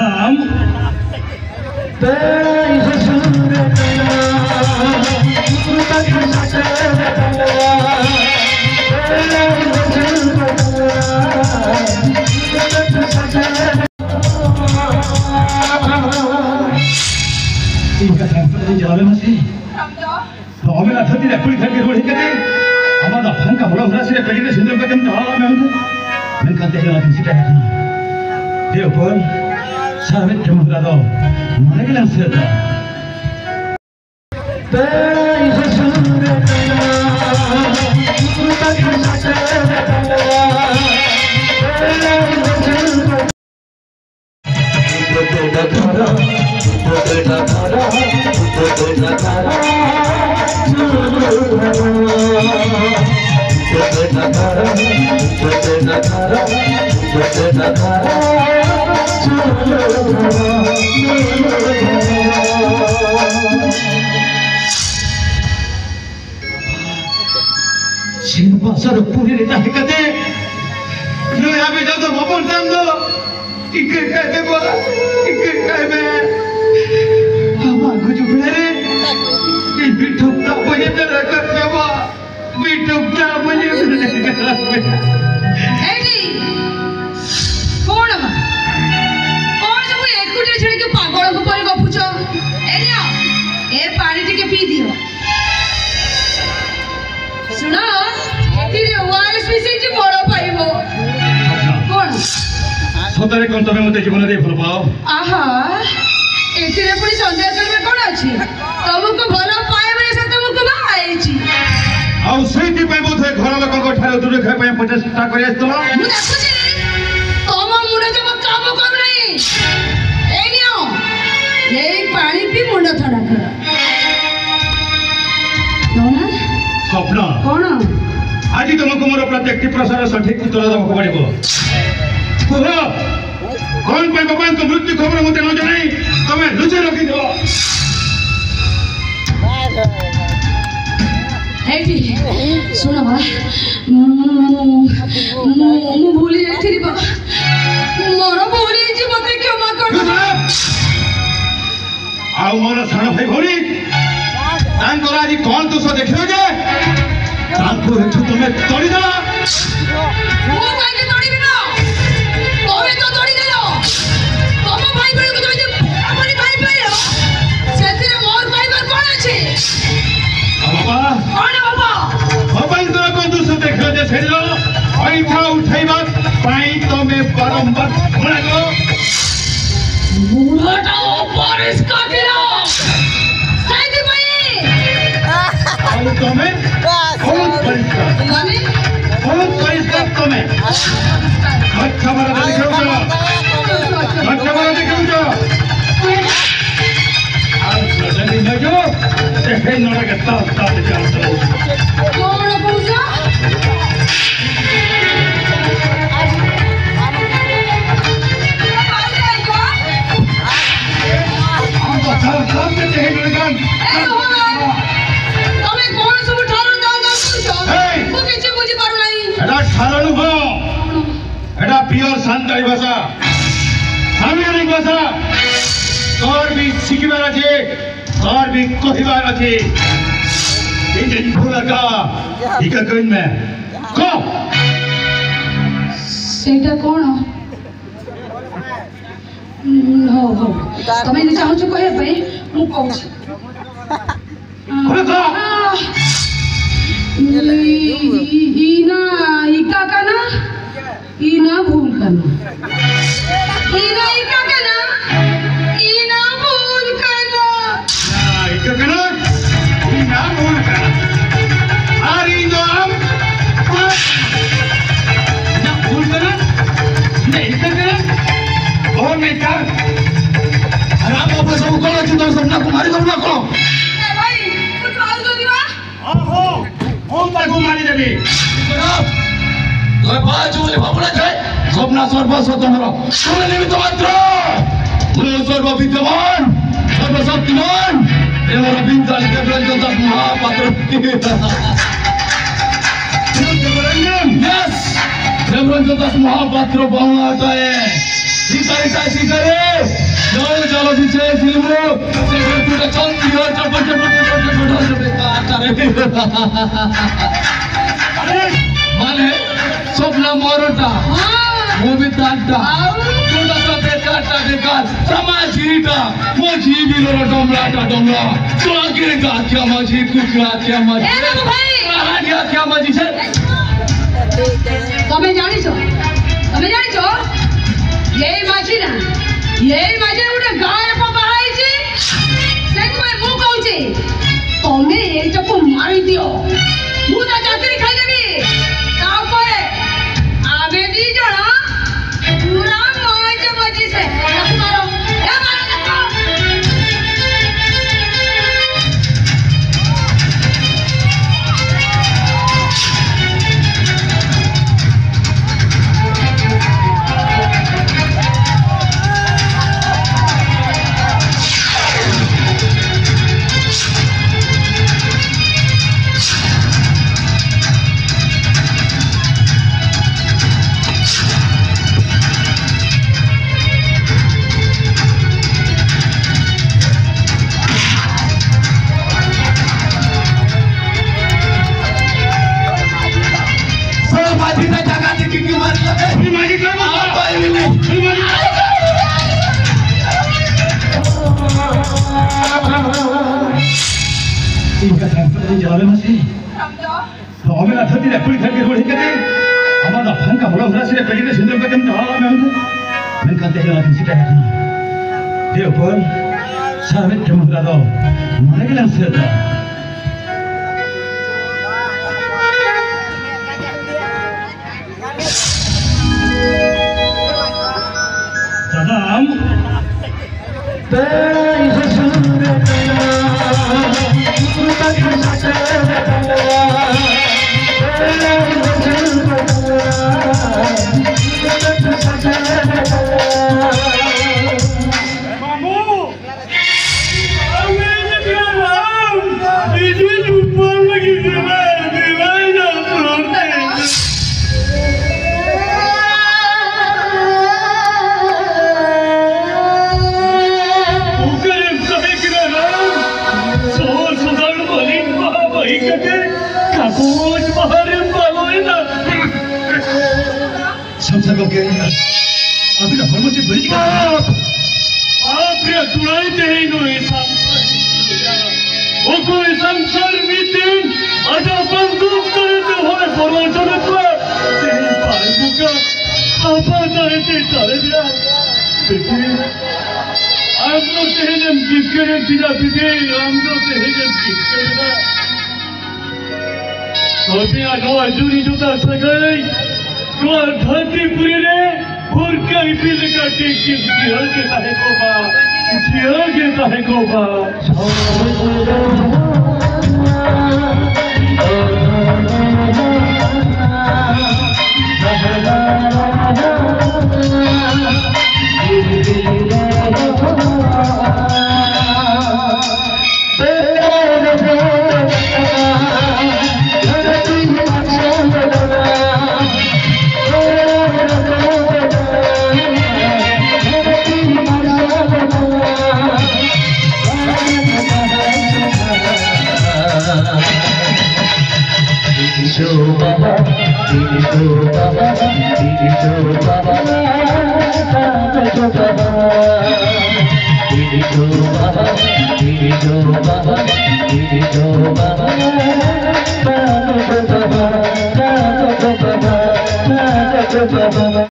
हम जलावे मसी तो हमें ना थती रखुली थकी रोड़ी के हमारा दफन का बोला उधर से पेड़ी में सिंदूर का जम डाला मैं कहते हैं ना किसी का है ये ऊपर सारे के मुद्रा दो मारे के लंसे था Saro puri rita hekate, no यहाँ पे जाओ तो मोपन टाइम दो, इक्के कहते बोला, इक्के कहते, हमारे कुछ बेरे, ये बिठुकता मुझे तेरा करने बा, बिठुकता मुझे तेरा करने बा। ऐडी, कौन है? कौन सब ये कुटे छड़े के पागलों को परी को पूछो, ऐडिया, ये पानी टिके पी दियो, सुना? तेरे वारिस में से जी बड़ा पाई वो कौन सोतारे कौन तुम्हें मुझे जीवन दे भल पाओ आहा तेरे पूरी संदेश में कौन अच्छी तुमको भला पाए मेरे साथ तुमको बाहर छी आओ सही पे बहुत है घर लोगों को ठारे दूर खाए पे 50 टा करे तो मुझे कुछ नहीं तुम मुंडे जब काम कर नहीं ए नियो ये पानी पी मुंडा थोड़ा कर कौन स्वप्न कौन आज तुमको मोर प्रत्येक प्रसार सठिक उत्तर देबो पड़िबो कोहो कौन पे भगवान को मृत्यु खबर मते न जनाई तमे लुचे रखी दो ऐडी सुनो बा मु भूली जाइथिली बा मोर भूली जी मते क्षमा कर दो आ मोर सानो भाई भौरी तांकर आज कौन दोष देखियो जे तांको हेतु तुमे तोड़ी दो वो भाई के तोड़ी बिना तोमे तो तोड़ी देलो तुम भाई को तुम अपनी भाई पाइयो सेतिरे मोर भाई पर कोन अछि बाबा कौन है बाबा बाबा इतना को दोष देखियो जे छेलो ऐठा उठाइबा पाई तमे बारंबार मना गो मुराटा बारिश का दिलो सही भाई और तमे बहुत परिष्कार तुम्हें अच्छा बड़ा देखो जल्दी न जो देखे नोड़ा के साथ जाओ कौन पूछा हम तो सब देखे नोड़गन ठारानु हो एटा प्योर शांताई भाषा सामयिक भाषा और भी शिखबार আছে और भी কহিবার আছে এই যে ভুলাকা ইকা কইন মে কো সেটা কোন हो हो তুমি যদি চাহছো কহে ভাই মু কହୁছি ওরে কো इना इका का ना इना भूल करना इना इका का ना इना भूल करना इका का ना इना भूल करना आरी नाम ना भूल करना नहीं इका करना और नहीं कर आराम वापस सब करो चुनाव सब ना कुमारी सब ना करो ए भाई कुछ हाल तो दिवा ओहो हम ताको मारी देबी तो बाजू बोले भावना जाए स्वप्न सर्वस्व तुम्हारा सुन निमित्त मात्र सर्व विद्यमान सर्वशक्तिमान एवं विंदाल के ब्रह्मदास महापात्र यस ब्रह्मदास महापात्र बहुआता है শিকারে জল জল দিছে ফিল্ম সেখানে পুরো চন্দ্র চপট চপট চপট চপট মানে স্বপ্ন মরটা মুভি তারটা ছোট ছোট বেকারটা বেকার সমাজীটা মজি বিলোর ডমরাটা ডমরা তোকে গাতিয়া মাঝি কুকরা কে মাঝি এ বাবু ভাই রাহানিয়া কে মাঝি সে তুমি জানিছো এই মাঝি ଗୋଟେ ଗାଁରେ ପକା ହେଇଛି ସେଥିପାଇଁ ମୁଁ କହୁଛି ତମେ ଏଇଟାକୁ ମାରିଦିଅ ମୁଁ ତା ଚାକିରି ଖାଇଦେବି ତାପରେ ଆମେ ଦି ଜଣ ପୁରା ମଜ ମଜିছে ତାକୁ ମାର ଏ ମାର ତାକୁ